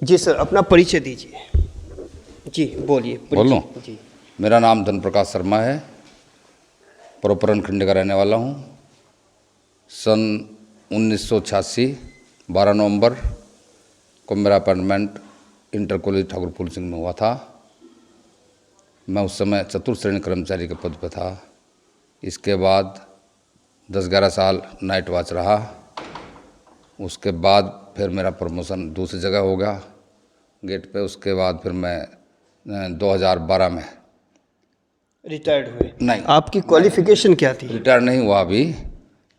जी sir, अपना परिचय दीजिए। जी बोलिए। बोलूं? जी। मेरा नाम धन प्रकाश शर्मा है, प्रोपर खंड का रहने वाला हूँ। सन 1986 12 नवंबर को मेरा अपॉइंटमेंट इंटर कॉलेज ठाकुर फूल सिंह में हुआ था। मैं उस समय चतुर्थ श्रेणी कर्मचारी के पद पर था। इसके बाद 10-11 साल नाइट वॉच रहा। उसके बाद फिर मेरा प्रमोशन दूसरी जगह हो गया गेट पे। उसके बाद फिर मैं 2012 में रिटायर्ड हुए? नहीं, आपकी क्वालिफिकेशन क्या थी? रिटायर नहीं हुआ अभी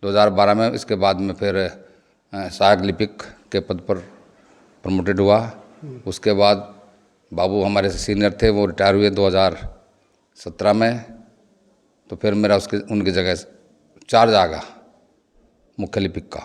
2012 में। इसके बाद में फिर सहायक लिपिक के पद पर प्रमोटेड हुआ। उसके बाद बाबू हमारे से सीनियर थे, वो रिटायर हुए 2017 में। तो फिर मेरा उनकी जगह चार्ज आ गया मुख्य लिपिक का।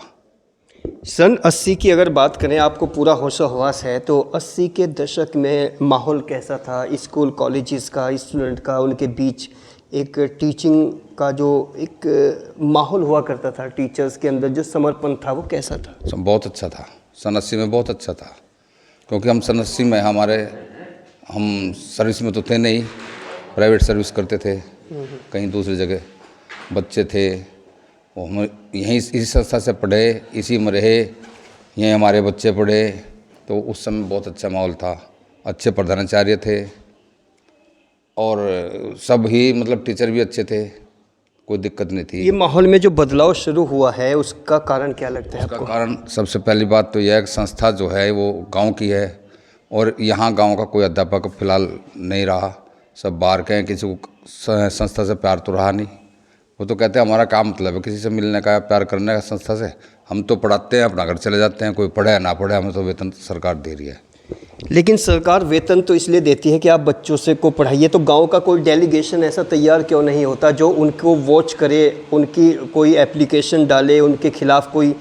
सन 80 की अगर बात करें, आपको पूरा होशो-हवास है, तो 80 के दशक में माहौल कैसा था स्कूल कॉलेजेस का, स्टूडेंट का, उनके बीच एक टीचिंग का जो एक माहौल हुआ करता था, टीचर्स के अंदर जो समर्पण था, वो कैसा था? बहुत अच्छा था। सन 80 में बहुत अच्छा था, क्योंकि हम सन 80 में हम सर्विस में तो थे नहीं, प्राइवेट सर्विस करते थे कहीं दूसरी जगह। बच्चे थे वो, हम यहीं इसी संस्था से पढ़े, इसी में रहे, यहीं हमारे बच्चे पढ़े। तो उस समय बहुत अच्छा माहौल था, अच्छे प्रधानाचार्य थे और सब ही मतलब टीचर भी अच्छे थे, कोई दिक्कत नहीं थी। ये माहौल में जो बदलाव शुरू हुआ है, उसका कारण क्या लगता है आपको? उसका कारण सबसे पहली बात तो यह है कि संस्था जो है वो गांव की है और यहाँ गांव का कोई अध्यापक फिलहाल नहीं रहा, सब बाहर के हैं। किसी को संस्था से प्यार तो रहा नहीं। वो तो कहते हैं हमारा काम मतलब है किसी से मिलने का, प्यार करने का संस्था से। हम तो पढ़ाते हैं, अपना घर चले जाते हैं, कोई पढ़े ना पढ़े, हमें तो वेतन सरकार दे रही है। लेकिन सरकार वेतन तो इसलिए देती है कि आप बच्चों से को पढ़ाइए, तो गांव का कोई डेलीगेशन ऐसा तैयार क्यों नहीं होता जो उनको वॉच करे, उनकी कोई एप्लीकेशन डाले, उनके खिलाफ कोई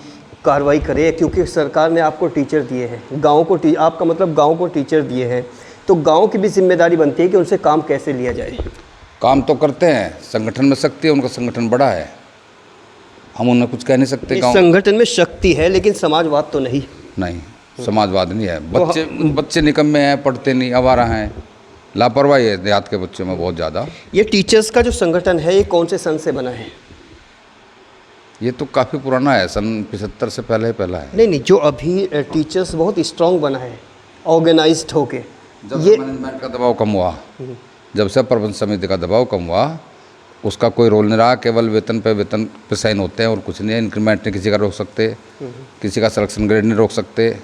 कार्रवाई करे? क्योंकि सरकार ने आपको टीचर दिए हैं, गांव को आपका मतलब गांव को टीचर दिए हैं, तो गांव की भी जिम्मेदारी बनती है कि उनसे काम कैसे लिया जाए। काम तो करते हैं, संगठन में शक्ति है, उनका संगठन बड़ा है, हम उन्हें कुछ कह नहीं सकते। गाँव संगठन में शक्ति है, लेकिन समाजवाद तो नहीं। नहीं, समाजवाद नहीं है। बच्चे निकम्मे हैं, पढ़ते नहीं, आवारा हैं, लापरवाही है देहात के बच्चों में बहुत ज़्यादा। ये टीचर्स का जो संगठन है, ये कौन से सन से बना है? ये तो काफ़ी पुराना है, सन 75 से पहला है। नहीं, जो अभी टीचर्स बहुत स्ट्रांग बना है, ऑर्गेनाइज्ड होके। जब से मैनेजमेंट का दबाव कम हुआ, जब से प्रबंध समिति का दबाव कम हुआ, उसका कोई रोल नहीं रहा। केवल वेतन पे साइन होते हैं और कुछ नहीं है। इंक्रीमेंट नहीं किसी का रोक सकते, किसी का सिलेक्शन ग्रेड नहीं रोक सकते।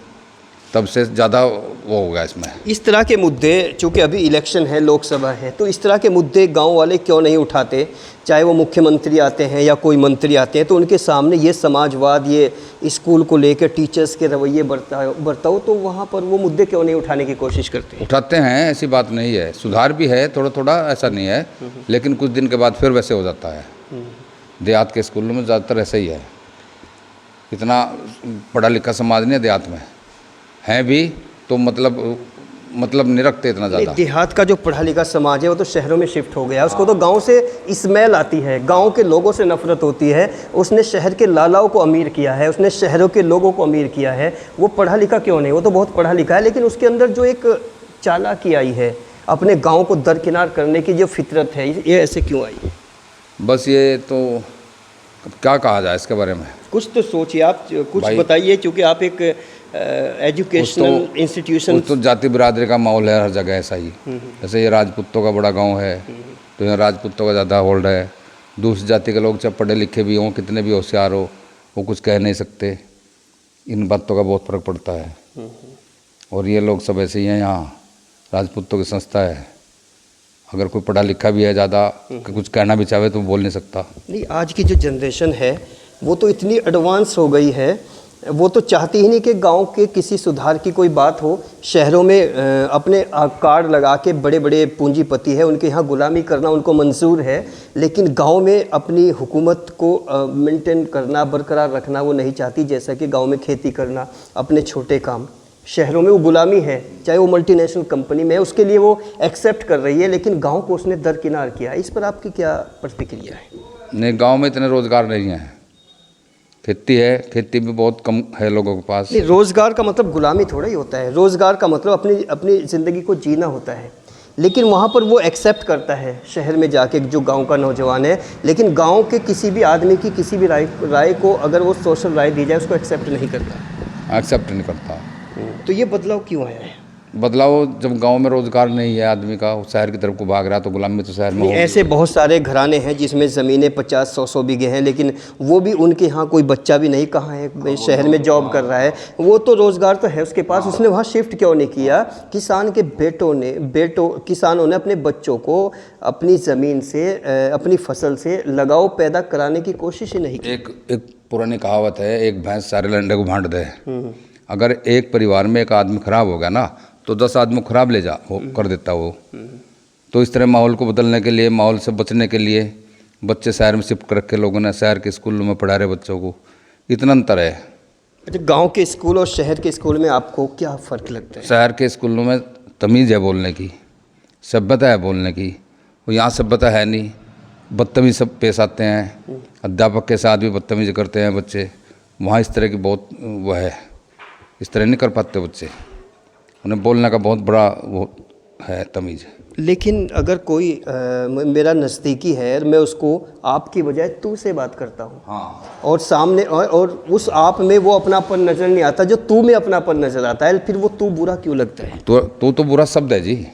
तब से ज़्यादा वो हो गया इसमें। इस तरह के मुद्दे, चूँकि अभी इलेक्शन है, लोकसभा है, तो इस तरह के मुद्दे गांव वाले क्यों नहीं उठाते? चाहे वो मुख्यमंत्री आते हैं या कोई मंत्री आते हैं, तो उनके सामने ये समाजवाद, ये स्कूल को लेकर टीचर्स के रवैये बरताओ, तो वहाँ पर वो मुद्दे क्यों नहीं उठाने की कोशिश करते? उठाते हैं, ऐसी बात नहीं है। सुधार भी है थोड़ा थोड़ा, ऐसा नहीं है, लेकिन कुछ दिन के बाद फिर वैसे हो जाता है। देहात के स्कूलों में ज़्यादातर ऐसा ही है। इतना पढ़ा लिखा समाज नहीं है देहात में, हैं भी तो मतलब नहीं रखते इतना ज़्यादा। देहात का जो पढ़ा लिखा समाज है वो तो शहरों में शिफ्ट हो गया, उसको तो गांव से स्मेल आती है, गांव के लोगों से नफरत होती है। उसने शहर के लालाओं को अमीर किया है, उसने शहरों के लोगों को अमीर किया है। वो पढ़ा लिखा क्यों नहीं? वो तो बहुत पढ़ा लिखा है, लेकिन उसके अंदर जो एक चालाकी आई है, अपने गाँव को दरकिनार करने की जो फितरत है, ये ऐसे क्यों आई? बस ये तो क्या कहा जाए इसके बारे में, कुछ तो सोचिए आप, कुछ बताइए, क्योंकि आप एक एजुकेशनल इंस्टीट्यूशन। तो जाति बिरादरी का माहौल है हर जगह ऐसा ही। जैसे ये राजपूतों का बड़ा गांव है, तो यहाँ राजपूतों का ज़्यादा होल्ड है। दूसरी जाति के लोग चाहे पढ़े लिखे भी हों, कितने भी होशियार हो, वो कुछ कह नहीं सकते। इन बातों का बहुत फर्क पड़ता है। और ये लोग सब ऐसे ही हैं। यहाँ राजपूतों की संस्था है, अगर कोई पढ़ा लिखा भी है ज़्यादा, कुछ कहना भी चाहे तो बोल नहीं सकता। नहीं, आज की जो जनरेशन है वो तो इतनी एडवांस हो गई है, वो तो चाहती ही नहीं कि गांव के किसी सुधार की कोई बात हो। शहरों में अपने कार्ड लगा के बड़े बड़े पूंजीपति है, उनके यहाँ गुलामी करना उनको मंजूर है, लेकिन गांव में अपनी हुकूमत को मेंटेन करना, बरकरार रखना वो नहीं चाहती। जैसा कि गांव में खेती करना, अपने छोटे काम, शहरों में वो गुलामी है, चाहे वो मल्टीनेशनल कंपनी में है, उसके लिए वो एक्सेप्ट कर रही है, लेकिन गाँव को उसने दरकिनार किया। इस पर आपकी क्या प्रतिक्रिया है? नहीं, गाँव में इतने रोज़गार नहीं हैं, खेती है, खेती भी बहुत कम है लोगों के पास। नहीं, रोज़गार का मतलब गुलामी थोड़ा ही होता है। रोज़गार का मतलब अपनी अपनी ज़िंदगी को जीना होता है। लेकिन वहाँ पर वो एक्सेप्ट करता है शहर में जाके, जो गांव का नौजवान है, लेकिन गांव के किसी भी आदमी की किसी भी राय को अगर वो सोशल राय दी जाए उसको एक्सेप्ट नहीं करता। एक्सेप्ट नहीं करता। तो ये बदलाव क्यों आया है? बदलाव, जब गांव में रोजगार नहीं है आदमी का, वो शहर की तरफ को भाग रहा, तो गुलामी तो शहर में नहीं, होगी। ऐसे बहुत सारे घराने हैं जिसमें ज़मीनें 50-100 बीघे हैं, लेकिन वो भी उनके यहाँ कोई बच्चा भी नहीं, कहाँ है, शहर में जॉब कर रहा है, वो तो रोज़गार तो है उसके पास, उसने वहाँ शिफ्ट क्यों नहीं किया? किसान के किसानों ने अपने बच्चों को अपनी ज़मीन से, अपनी फसल से लगाव पैदा कराने की कोशिश ही नहीं की। एक पुरानी कहावत है, एक भैंस सारे लंडे को भांट दे। अगर एक परिवार में एक आदमी खराब हो गया ना, तो 10 आदमी खराब कर देता वो। तो इस तरह माहौल को बदलने के लिए, माहौल से बचने के लिए बच्चे शहर में शिफ्ट कर रखे लोगों ने, शहर के स्कूलों में पढ़ा रहे बच्चों को। इतना अंतर है। अच्छा, गांव के स्कूल और शहर के स्कूल में आपको क्या फ़र्क लगता है? शहर के स्कूलों में तमीज़ है बोलने की, सभ्यता है बोलने की, और यहाँ सभ्यता है नहीं। बदतमीज सब पेश आते हैं, अध्यापक के साथ भी बदतमीजी करते हैं बच्चे। वहाँ इस तरह की बहुत वो है, इस तरह नहीं कर पाते बच्चे, उन्हें बोलने का बहुत बड़ा वो है तमीज़। लेकिन अगर कोई मेरा नज़दीकी है, मैं उसको आपकी बजाय तू से बात करता हूँ। हाँ। और सामने और उस आप में वो अपनापन नज़र नहीं आता जो तू में अपनापन नज़र आता है, फिर वो तू बुरा क्यों लगता है? तो बुरा शब्द है जी,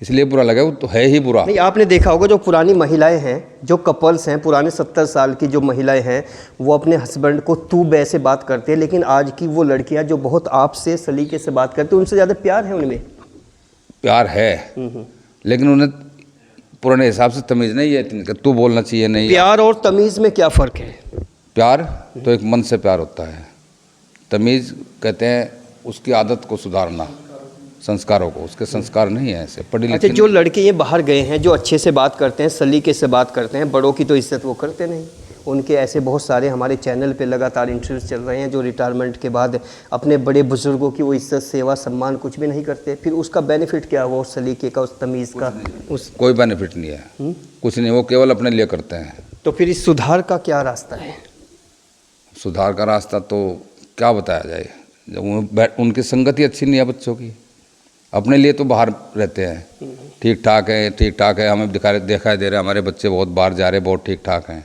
इसलिए बुरा लगा, वो तो है ही बुरा। नहीं, आपने देखा होगा जो पुरानी महिलाएं हैं, जो कपल्स हैं, पुराने 70 साल की जो महिलाएं हैं, वो अपने हस्बैंड को तू बे से बात करते हैं। लेकिन आज की वो लड़कियां जो बहुत आपसे सलीके से बात करती हैं, उनसे ज़्यादा प्यार है उनमें। प्यार है, लेकिन उन्हें पुराने हिसाब से तमीज़ नहीं है इतनी, तू बोलना चाहिए नहीं। प्यार और तमीज़ में क्या फ़र्क है? प्यार तो एक मन से प्यार होता है, तमीज़ कहते हैं उसकी आदत को सुधारना, संस्कारों को। उसके संस्कार नहीं है ऐसे पढ़ी लिखी। अच्छा, जो लड़के ये बाहर गए हैं, जो अच्छे से बात करते हैं, सलीके से बात करते हैं, बड़ों की तो इज्जत वो करते नहीं। उनके ऐसे बहुत सारे हमारे चैनल पे लगातार इंटरव्यूज चल रहे हैं जो रिटायरमेंट के बाद अपने बड़े बुजुर्गों की वो इज्जत, सेवा, सम्मान कुछ भी नहीं करते। फिर उसका बेनिफिट क्या हुआ उस सलीके का, उस तमीज़ का? उस कोई बेनिफिट नहीं है, कुछ नहीं, वो केवल अपने लिए करते हैं। तो फिर इस सुधार का क्या रास्ता है? सुधार का रास्ता तो क्या बताया जाए, जब उनकी संगति अच्छी नहीं है बच्चों की। अपने लिए तो बाहर रहते हैं, ठीक ठाक है, ठीक ठाक है, हमें दिखाई दे रहा है हमारे बच्चे बहुत बाहर जा रहे हैं, बहुत ठीक ठाक हैं,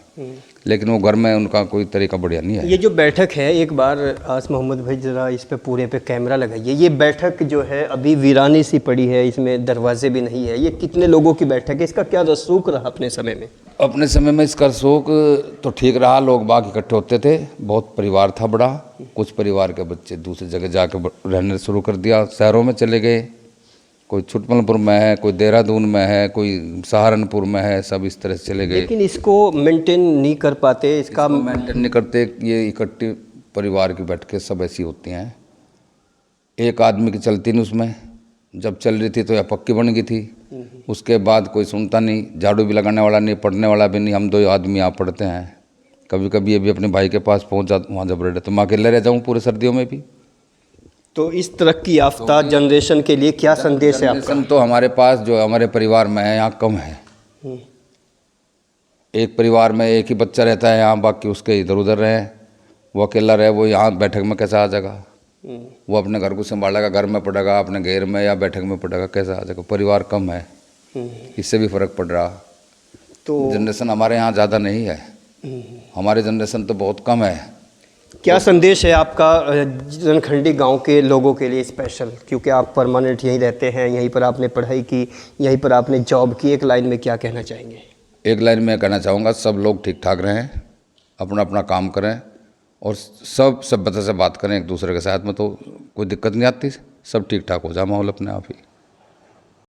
लेकिन वो घर में उनका कोई तरीका बढ़िया नहीं है। ये जो बैठक है, एक बार आस मोहम्मद भाई ज़रा इस पे पूरे पे कैमरा लगाइए। ये बैठक जो है अभी वीरानी सी पड़ी है, इसमें दरवाजे भी नहीं है। ये कितने लोगों की बैठक है? इसका क्या रसूख रहा अपने समय में? अपने समय में इसका रसूख तो ठीक रहा, लोग बाग इकट्ठे होते थे, बहुत परिवार था बड़ा। कुछ परिवार के बच्चे दूसरी जगह जाकर रहने शुरू कर दिया, शहरों में चले गए। कोई छुटमलपुर में है, कोई देहरादून में है, कोई सहारनपुर में है, सब इस तरह से चले गए। लेकिन इसको मेंटेन नहीं कर पाते, इसका मेंटेन नहीं करते। ये इकट्ठी परिवार की बैठकें सब ऐसी होती हैं, एक आदमी की चलती नहीं उसमें। जब चल रही थी तो यह पक्की बन गई थी, उसके बाद कोई सुनता नहीं, झाड़ू भी लगाने वाला नहीं, पढ़ने वाला भी नहीं। हम 2 आदमी यहाँ पढ़ते हैं। कभी कभी ये भी अपने भाई के पास पहुँच जाता, वहाँ जब रहे तो मैं अकेले रह जाऊँ पूरे सर्दियों में भी। तो इस तरक्की याफ्ता जनरेशन के लिए क्या संदेश है आपका? तो हमारे पास जो हमारे परिवार में है यहाँ कम है। एक परिवार में एक ही बच्चा रहता है यहाँ, बाकी उसके इधर उधर रहे, वो अकेला रहे, वो यहाँ बैठक में कैसा आ जाएगा? वो अपने घर को संभालेगा, घर में पड़ेगा, अपने घेर में या बैठक में पड़ेगा, कैसा आ जाएगा? परिवार कम है, इससे भी फर्क पड़ रहा। तो जनरेशन हमारे यहाँ ज़्यादा नहीं है, हमारी जनरेशन तो बहुत कम है। क्या संदेश है आपका जनखंडी गांव के लोगों के लिए स्पेशल, क्योंकि आप परमानेंट यहीं रहते हैं, यहीं पर आपने पढ़ाई की, यहीं पर आपने जॉब की? एक लाइन में क्या कहना चाहेंगे? एक लाइन में कहना चाहूँगा, सब लोग ठीक ठाक रहें, अपना अपना काम करें और सब सभ्यता से बात करें एक दूसरे के साथ में, तो कोई दिक्कत नहीं आती, सब ठीक ठाक हो जाए माहौल अपने आप ही।